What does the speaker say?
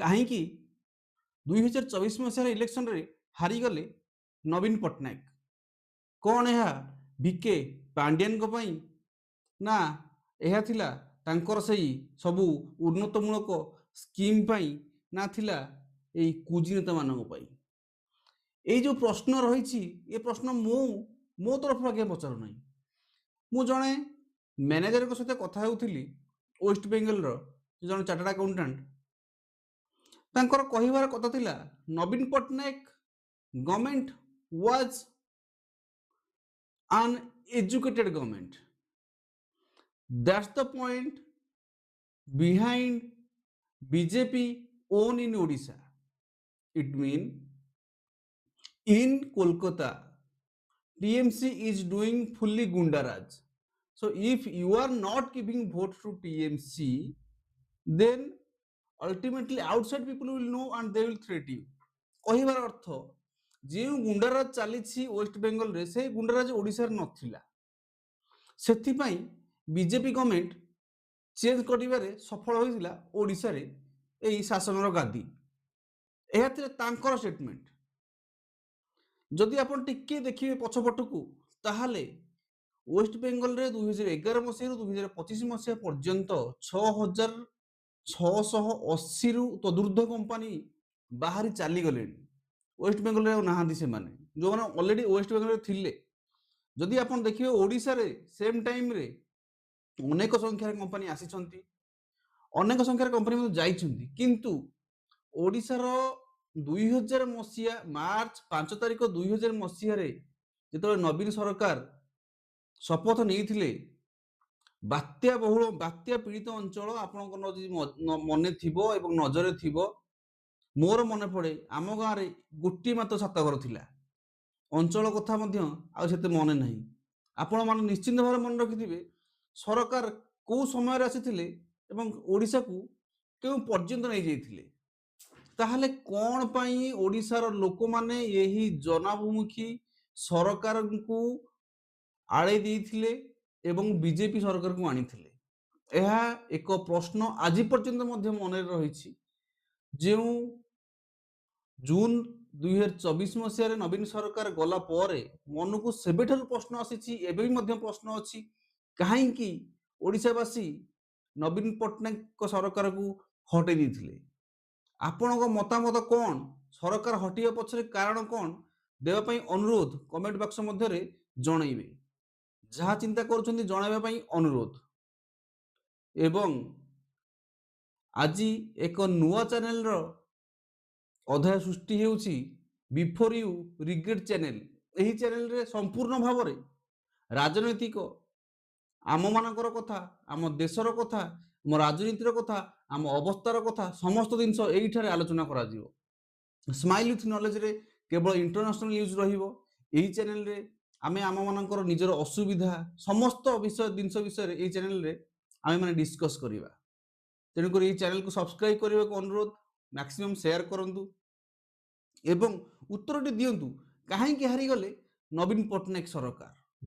कहीं 2024 मसीहार इलेक्शन रे हारीगले नवीन पट्टनायक। कौन यह बीके पांडियन को पई ना यह थिला तांकर सही सबू उन्नतमूलक स्कीम पई ना थिला एई कुजिनेता मानक पई। ये जो प्रश्न रही ये प्रश्न मो तरफ आगे पचारू ना मु जड़े मैनेजर सहित कथा होती वेस्ट बेंगल जन चार्टर्ड अकाउंटेंट तांकर कहिबार कथा थिला Naveen Patnaik government was an educated government. That's the point behind BJP own in Odisha. It means in Kolkata TMC is doing fully Gundaraj. So if you are not giving vote to TMC, then ultimately outside people will know and they will threat you. कहिबार अर्थ जो गुंडाराज चली waste Bengal रे से गुंडाराज ओडिशा रे नथिला सेथिपाई BJP government change करिबारे सफल होइतिला ओडिशा रे एई शासनर गादी एहा थिला तांकर स्टेटमेंट। जदि आपण टिके देखिबे पछपटकू ताहाले वेस्ट बेंगल रे 2011 मसीह 2025 मसीह पर्यंत 6680 रु तदुर्ध कंपनी बाहरी चली गले वेस्ट बेंगल रे नहांती से माने जो माने ऑलरेडी वेस्ट बेंगल रे थिले। जदि आपण देखिबे ओडिशा रे सेम टाइम रे अनेक संख्यार कंपनी आसीचंती अनेक संख्यार कंपनी में जाइचंती किंतु ओडिशा रो 2000 मसीहा मार्च 5 तारिख 2000 मसीहा रे जेतो नवीन सरकार शपथ नहीं बात्या बहुल बात्या पीड़ित अंचल आपन मन थिबो एवं नजर थिबो मोर मन पड़े आम गाँव में गोटे मात्र छातघर थिला अंचल कथा आते मन ना आपण मैंने निश्चिंत भाव मन रखिथे सरकार कौ समय आसी ओडिशा को क्यों पर्यंत नहीं जाइए ताहले कौन पाई ओडिशार लोक माने यही जनाभिमुखी सरकार को आड़े देइथिले एवं बीजेपी सरकार को आनी एक प्रश्न आज पर्यंत मन रही जो जून 2024 मसीह नवीन सरकार गला पर मन को सेबे प्रश्न आसी प्रश्न अच्छी कहीं ओडिशावासी नवीन पट्टनायक सरकार को हटे देते आपण मतामत कौन सरकार हटिया पछरे कारण कौन देवाई अनुरोध कमेंट बॉक्स मध्य जनइबे जहाँ चिंता करुछंती जनइबा अनुरोध। एवं आज एक नुआ चैनल रो अध्याय सृष्टि होउची बिफोर यू रिग्रेट चैनल। यही चैनल रे संपूर्ण भाव में राजनैतिक आम मानकर कथा आम देशर कथा आम राजनीतिर कथा आम अवस्थार कथा समस्त जिनस यही आलोचना करा जिवो। स्माइल विथ नॉलेज रे केवल इंटरनेशनल न्यूज रहिबो। यही चैनल रे आमे आम मानकर निजर असुविधा समस्त जिनस विषय यही चैनल रे आमे माने डिस्कस करिबा। तेणुकर यही चैनल को सब्सक्राइब करने को अनुरोध मैक्सिमम शेयर करंतु एवं उत्तर दिंतु कहीं हारीगले नवीन पट्टनायक सरकार।